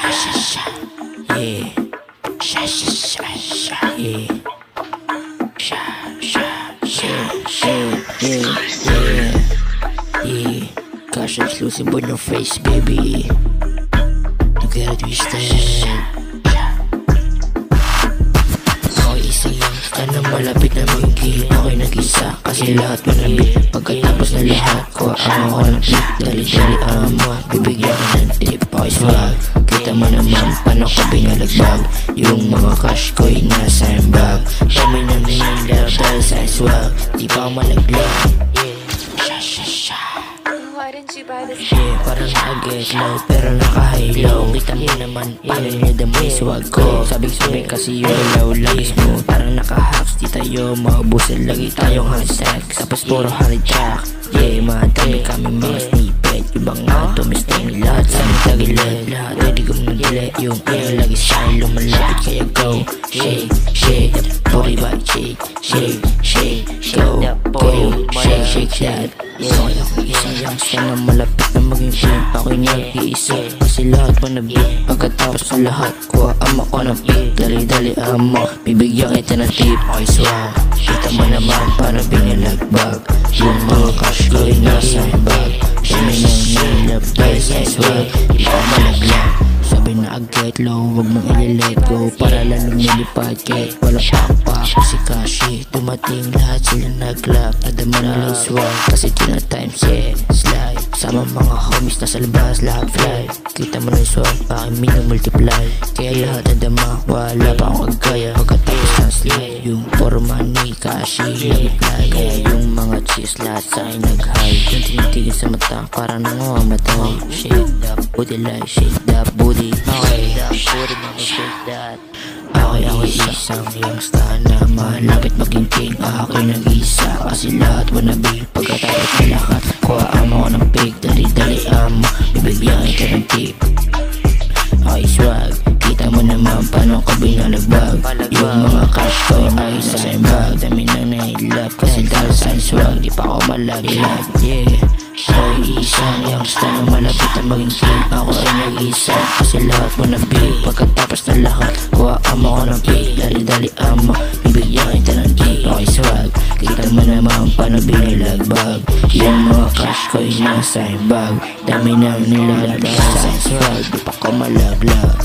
Yeah. Yeah. Yeah. Cash exclusive on your face, baby. Look at it twisted. Ako'y isa lang, sana malapit na magiging ako'y nag-isa. Kasi lahat manabit, pagkatapos na lahat kuha ako ng tip, dali-dali ama, bibigyan ka ng tip. Ako'y swag, kita mo naman paano ko binalagbag. Yung mga cash ko'y nasa yung bag. Kami na minilab dahil sa swag, di pa ako malaglag. Why didn't you buy this? Yeah, parang naka-get low pero naka-high-low. Kita mo naman, paano nyo damay swag ko. Sabing-sabing kasi yung ilaw lagi smooth. Parang naka-hacks, di tayo maubusan. Lagi tayong hashtags, tapos puro honey track. Yeah, madami kami mga snippet. Yung mga tumisteng lahat sa aming tagilid. Lahat ready kong nagdili. Yung ilaw lagi sa'yo lumalapit kaya go. Shake, shake, body by shake. Shake, shake, go, go. Shake, shake that. So ako isa lang, sana malapit na maging film. Ako'y nag-iisa, kasi lahat manabit. Pagkatapos sa lahat, kuha ama ko ng pit. Dali-dali ama, bibigyan kita ng tip. Ako'y swag, kita mo naman para binalagbag. Yung mga cash ko'y nasa bag. Kami nang nilap dahil sa swag, di pa malaglag. Sabi na get low, wag mong i-let go. Para lalong nilipad kahit walang pakpak. Kasi kashi, dumating lahat sila nag-clap. Nadama nila yung swag, kasi tina-time set slide. Sama mga homies na sa labas, lahat fly. Kita mo na yung swag, aking minamultiply. Kaya lahat nadama, wala pa akong agaya. Pagkatapos ng slide, yung forma ni kashi nag-reply. Kaya yung mga cheese lahat sa'kin nag-hide. Yung tinitigil sa mata, parang nangangamatay. Shake that booty like, shake that booty. Okay, ako'y isang youngsta na malapit maging king. Ako'y nag-isa kasi lahat wannabe. Pagkatapos na lahat, kuha mo ko ng pig. Dali-dali ama, bibigyan kita ng tip. Ako'y swag, kita mo naman paano ko binalagbag. Yung mga cash ko ay sa same bag. Dami nang nahilap kasi dahil sa swag, di pa ako malaglag. Yeah, ako'y isang youngsta na malapit na maging king. Ako ay nag-isa kasi lahat wannabe. Pagkatapos na lahat, kuha mo ko ng pig. Dali-dali ama, bibigyan kita ng tip. Ako'y swag, kita mo naman paano binalagbag. Yung mga cash ko ay nasa bag. Dami nang nilalabas sa swag, di pa ako malaglag.